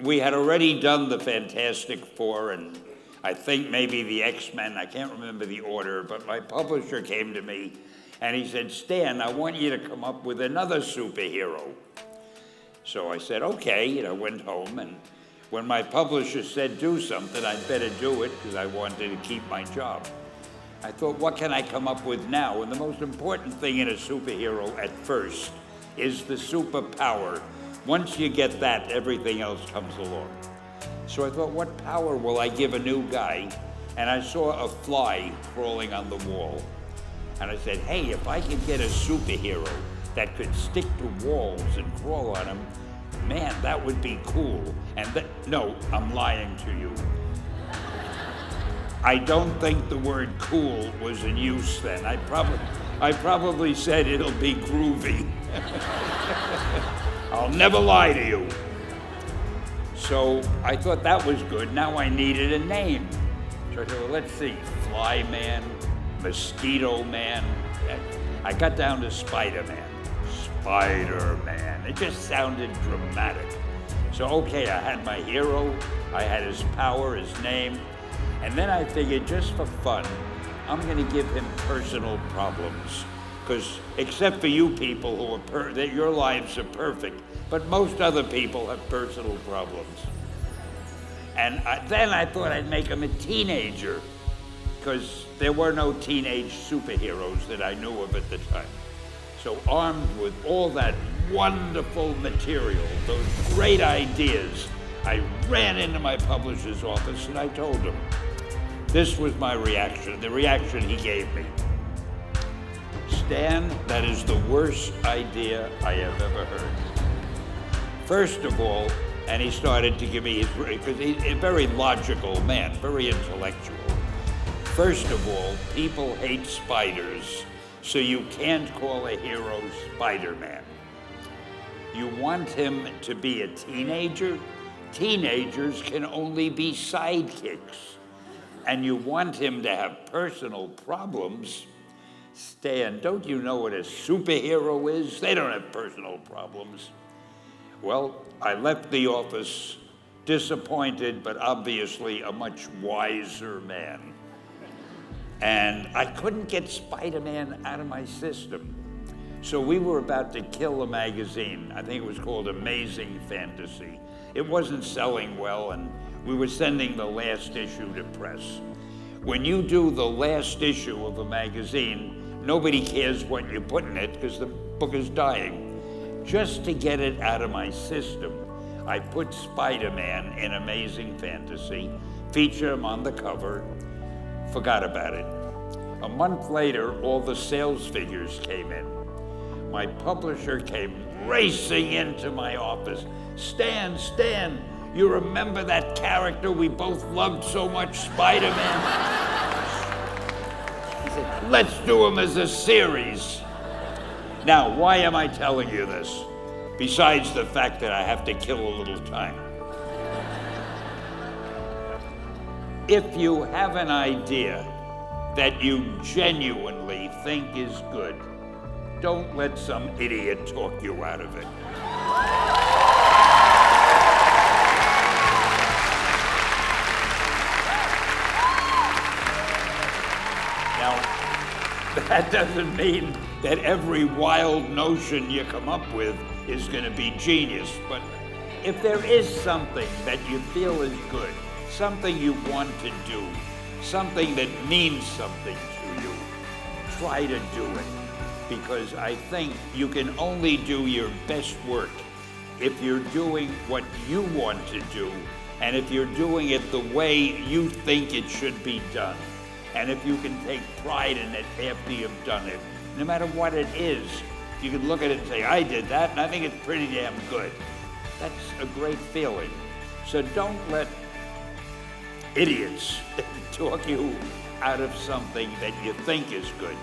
we had already done the Fantastic Four and I think maybe the X-Men, I can't remember the order, but my publisher came to me and he said, Stan, I want you to come up with another superhero. So I said, okay, I went home, and when my publisher said do something, I'd better do it because I wanted to keep my job. I thought, what can I come up with now? And the most important thing in a superhero at first is the superpower. Once you get that, everything else comes along. So I thought, what power will I give a new guy? And I saw a fly crawling on the wall. And I said, hey, if I could get a superhero that could stick to walls and crawl on them, man, that would be cool. And no, I'm lying to you. I don't think the word cool was in use then. I probably said it'll be groovy. I'll never lie to you. So I thought that was good. Now I needed a name. So I said, well, let's see, Fly Man, Mosquito Man. I got down to Spider-Man. Spider-Man. It just sounded dramatic. So, okay, I had my hero, I had his power, his name, and then I figured just for fun, I'm gonna give him personal problems. Because except for you people that your lives are perfect, but most other people have personal problems. And then I thought I'd make him a teenager, because there were no teenage superheroes that I knew of at the time. So armed with all that wonderful material, those great ideas, I ran into my publisher's office and I told him. This was my reaction, the reaction he gave me. Stan, that is the worst idea I have ever heard. First of all, and he started to give me his, because he's a very logical man, very intellectual. First of all, people hate spiders, so you can't call a hero Spider-Man. You want him to be a teenager? Teenagers can only be sidekicks. And you want him to have personal problems? Stan, don't you know what a superhero is? They don't have personal problems. Well, I left the office disappointed, but obviously a much wiser man. And I couldn't get Spider-Man out of my system. So we were about to kill a magazine. I think it was called Amazing Fantasy. It wasn't selling well, and we were sending the last issue to press. When you do the last issue of a magazine, nobody cares what you put in it because the book is dying. Just to get it out of my system, I put Spider-Man in Amazing Fantasy, featured him on the cover, forgot about it. A month later, all the sales figures came in. My publisher came racing into my office. Stan, you remember that character we both loved so much, Spider-Man? He said, let's do him as a series. Now, why am I telling you this? Besides the fact that I have to kill a little time. If you have an idea that you genuinely think is good, don't let some idiot talk you out of it. Now, that doesn't mean that every wild notion you come up with is going to be genius, but if there is something that you feel is good, something you want to do, something that means something to you, try to do it. Because I think you can only do your best work if you're doing what you want to do, and if you're doing it the way you think it should be done. And if you can take pride in it after you've done it, no matter what it is, you can look at it and say, I did that, and I think it's pretty damn good. That's a great feeling. So don't let idiots talk you out of something that you think is good.